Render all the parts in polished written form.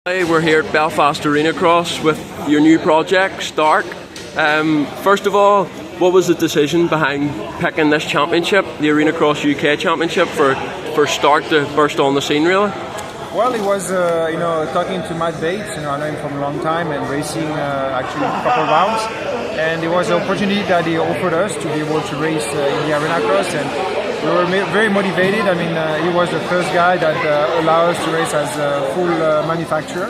Hey, we're here at Belfast Arenacross with your new project, Stark. First of all, what was the decision behind picking this championship, the Arenacross UK Championship, for Stark to burst on the scene, really? Well, it was, talking to Matt Bates. I know him from a long time and racing actually a couple of rounds. And it was an opportunity that he offered us to be able to race in the Arenacross. And we were very motivated. I mean, he was the first guy that allowed us to race as a full manufacturer.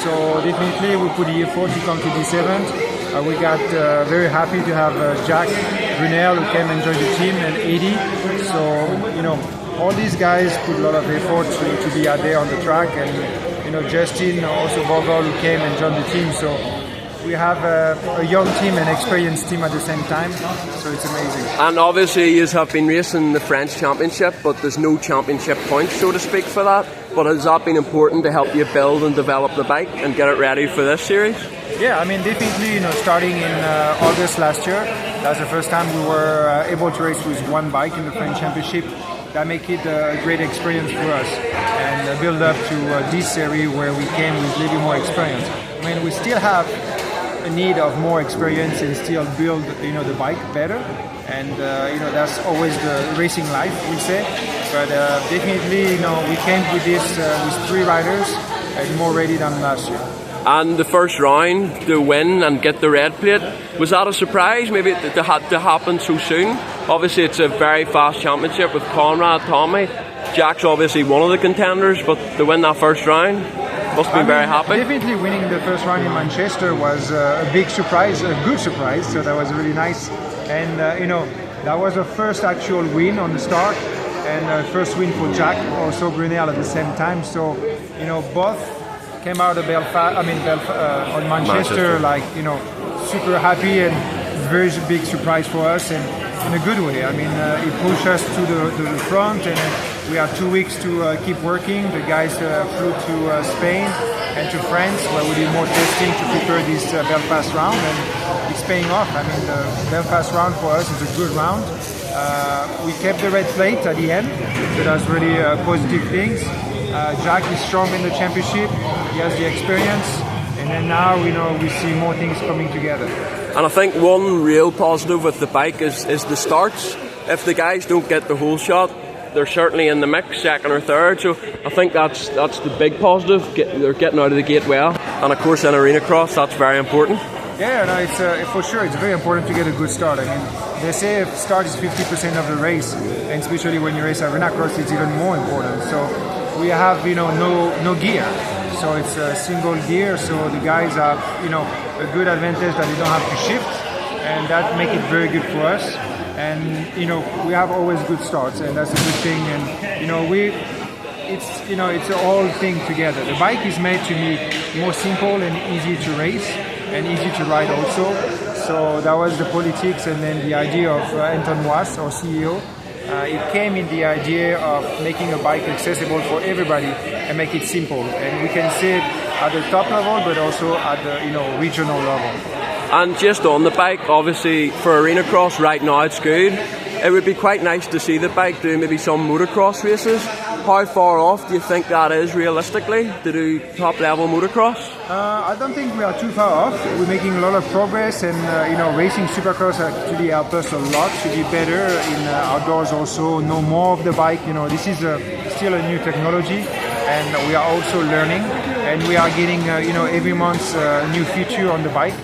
So definitely we put the effort to come to this event. We got very happy to have Jack Brunel who came and joined the team, and Eddie. So, all these guys put a lot of effort to be out there on the track, and Justin, also Vogel, who came and joined the team. So we have a young team and experienced team at the same time, so it's amazing. And obviously you have been racing the French Championship, but there's no championship points, so to speak, for that. But has that been important to help you build and develop the bike and get it ready for this series? Yeah, I mean, definitely, starting in August last year, that's the first time we were able to race with one bike in the French Championship. That make it a great experience for us, and build up to this series where we came with a little more experience. I mean, we still have a need of more experience and still build, the bike better, and that's always the racing life, we say. But definitely, we came with this with 3 riders and more ready than last year. And the first round, to win and get the red plate, was that a surprise? Maybe it had to happen so soon? Obviously it's a very fast championship with Conrad, Tommy. Jack's obviously one of the contenders, but to win that first round, must be very happy. Definitely winning the first round in Manchester was a big surprise, a good surprise, so that was really nice. And that was the first actual win on the Stark, and first win for Jack, also Brunel at the same time. So, both came out of Belfast, on Manchester, super happy, and very big surprise for us, and in a good way. I mean, it pushed us to the front, and we have 2 weeks to keep working. The guys flew to Spain and to France, where we did more testing to prepare this Belfast round, and it's paying off. I mean, the Belfast round for us is a good round. We kept the red plate at the end, so that's really positive things. Jack is strong in the championship, he has the experience, and then now we see more things coming together. And I think one real positive with the bike is the starts. If the guys don't get the whole shot, they're certainly in the mix, second or third, so I think that's the big positive. They're getting out of the gate well, and of course in Arenacross that's very important. Yeah, no, it's for sure. It's very important to get a good start. I mean, they say if start is 50% of the race, and especially when you race Arenacross, it's even more important. So we have no gear, so it's a single gear. So the guys have a good advantage that they don't have to shift, and that make it very good for us. And we have always good starts, and that's a good thing. And it's a whole thing together. The bike is made to be more simple and easy to race, and easy to ride also. So that was the politics, and then the idea of Anton Was, our CEO. It came in the idea of making a bike accessible for everybody and make it simple. And we can see it at the top level, but also at the regional level. And just on the bike, obviously for Arenacross right now it's good. It would be quite nice to see the bike do maybe some motocross races. How far off do you think that is realistically to do top level motocross? I don't think we are too far off. We're making a lot of progress, and racing supercross actually helped us a lot to be better in outdoors. Also, know more of the bike. This is still a new technology, and we are also learning. And we are getting every month a new feature on the bike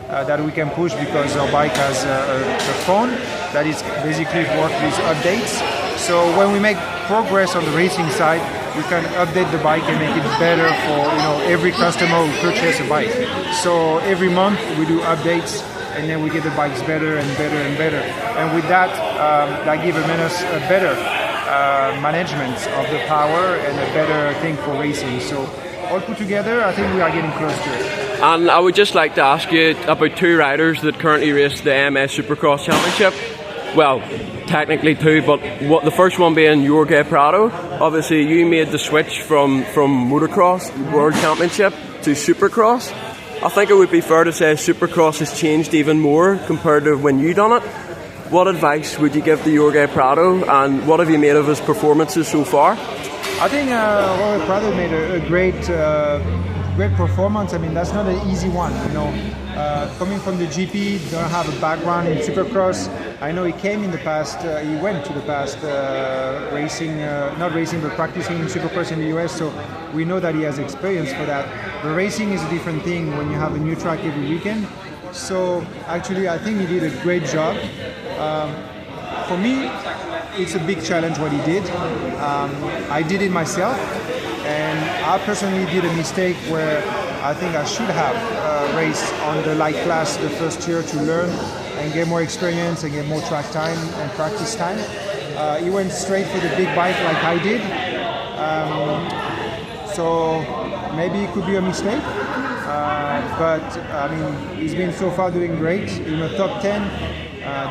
that we can push, because our bike has a phone that is basically work with updates. So when we make progress on the racing side, we can update the bike and make it better for every customer who purchase a bike. So every month we do updates, and then we get the bikes better and better and better. And with that, that gives us a better management of the power and a better thing for racing. So all put together, I think we are getting close to it. And I would just like to ask you about 2 riders that currently race the MS Supercross Championship. Well, technically 2, but the first one being Jorge Prado. Obviously you made the switch from motocross World Championship to Supercross. I think it would be fair to say Supercross has changed even more compared to when you done it. What advice would you give to Jorge Prado, and what have you made of his performances so far? I think Robert Prado made a great performance. I mean, that's not an easy one, you know. Coming from the GP, don't have a background in Supercross. I know he came in the past, he went to the past racing, not racing, but practicing in Supercross in the US, so we know that he has experience for that. But racing is a different thing when you have a new track every weekend. So actually, I think he did a great job. For me, it's a big challenge what he did. I did it myself, and I personally did a mistake where I think I should have raced on the light class the first year to learn and get more experience and get more track time and practice time. He went straight for the big bike like I did. So maybe it could be a mistake. But I mean, he's been so far doing great. In the top 10.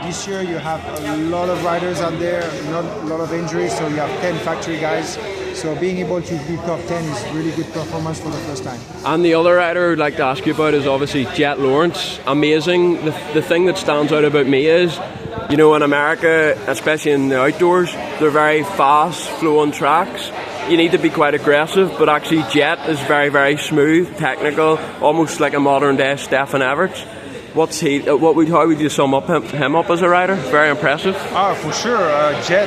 This year you have a lot of riders out there, not a lot of injuries, so you have 10 factory guys. So being able to be top 10 is really good performance for the first time. And the other rider I'd like to ask you about is obviously Jet Lawrence. Amazing. The thing that stands out about me is, you know, in America, especially in the outdoors, they're very fast flowing tracks. You need to be quite aggressive, but actually Jet is very, very smooth, technical, almost like a modern day Stefan Everts. How would you sum up him up as a rider? Very impressive. Oh, for sure. Jet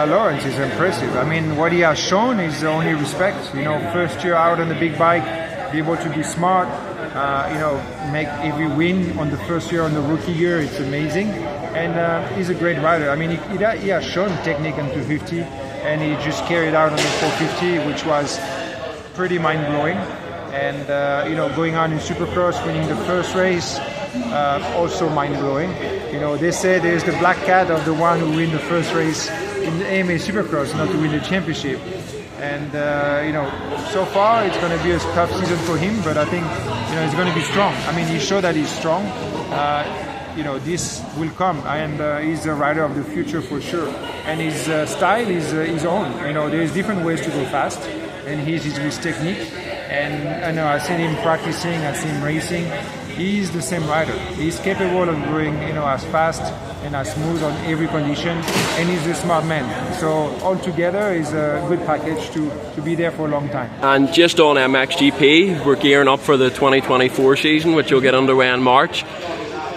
Lawrence is impressive. I mean, what he has shown is only respect. You know, first year out on the big bike, be able to be smart. You know, make every win on the first year on the rookie year. It's amazing, and he's a great rider. I mean, he has shown technique on 250, and he just carried out on the 450, which was pretty mind blowing. And you know, going on in Supercross, winning the first race. Also mind-blowing. You know, they say there's the black cat of the one who win the first race in the AMA Supercross, not to win the championship. And you know, so far it's going to be a tough season for him, but I think, you know, he's going to be strong. I mean, he showed that he's strong. You know, this will come, and he's a rider of the future for sure. And his style is his own. You know, there's different ways to go fast, and his is with technique. And I know I've seen him practicing, I've seen him racing. He's the same rider. He's capable of going, you know, as fast and as smooth on every condition, and he's a smart man. So altogether, is a good package to be there for a long time. And just on MXGP, we're gearing up for the 2024 season, which will get underway in March.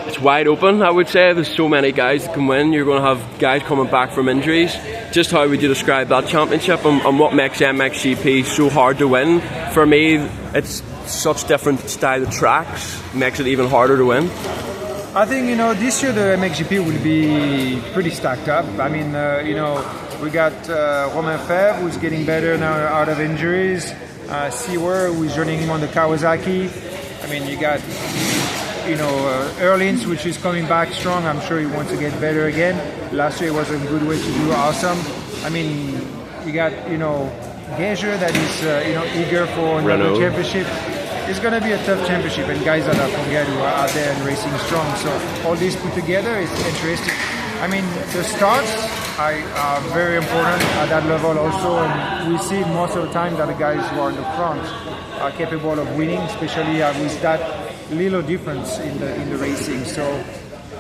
It's wide open, I would say. There's so many guys that can win. You're going to have guys coming back from injuries. Just how would you describe that championship, and what makes MXGP so hard to win? For me, it's such different style of tracks, makes it even harder to win. I think, you know, this year the MXGP will be pretty stacked up. I mean, you know, we got Romain Febvre, who's getting better now out of injuries. Seawer, who's joining him on the Kawasaki. I mean, you got, you know, Erlins, which is coming back strong. I'm sure he wants to get better again. Last year was a good way to do awesome. I mean, you got, you know, Geiger that is, you know, eager for another championship. It's going to be a tough championship, and guys that are from here who are out there and racing strong. So all this put together is interesting. I mean, the starts are very important at that level also, and we see most of the time that the guys who are in the front are capable of winning, especially with that little difference in the racing. So,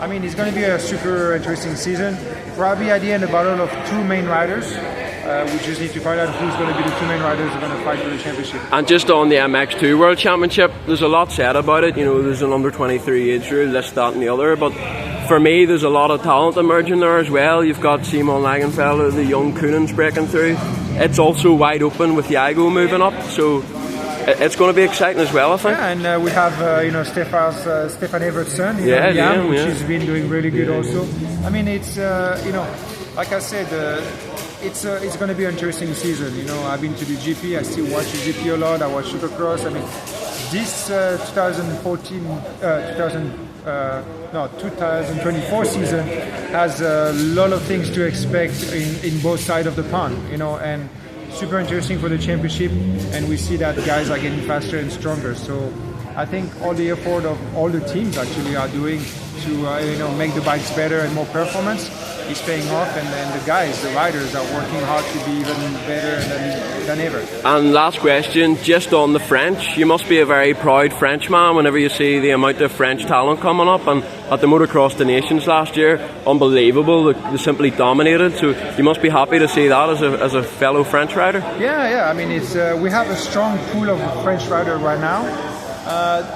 I mean, it's going to be a super interesting season. Probably at the end, a battle of two main riders. We just need to find out who's going to be the two main riders who are going to fight for the championship. And just on the MX2 World Championship, there's a lot said about it. You know, there's an under-23 age rule, this, that and the other. But for me, there's a lot of talent emerging there as well. You've got Simon Langenfelder, the young Koonens breaking through. It's also wide open with Yago moving up. So it's going to be exciting as well, I think. Yeah, and we have, you know, Stefan Everts' son, Liam, which has been doing really good also. I mean, it's, you know, like I said, it's going to be an interesting season. You know, I've been to the GP. I still watch the GP a lot. I watch Supercross. I mean, this 2024 season has a lot of things to expect in both sides of the pond. You know, and super interesting for the championship. And we see that guys are getting faster and stronger. So I think all the effort of all the teams actually are doing to you know, make the bikes better and more performance is paying off, and the guys, the riders, are working hard to be even better than ever. And last question, just on the French, you must be a very proud Frenchman whenever you see the amount of French talent coming up, and at the Motocross the Nations last year, unbelievable, they simply dominated, so you must be happy to see that as a fellow French rider. Yeah, I mean, it's we have a strong pool of French riders right now.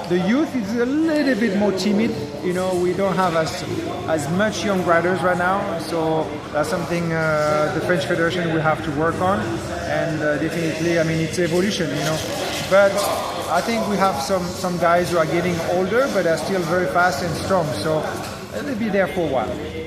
The youth is a little bit more timid, you know, we don't have as much young riders right now, so that's something the French Federation will have to work on, and definitely, I mean, it's evolution, you know, but I think we have some guys who are getting older but are still very fast and strong, so they'll be there for a while.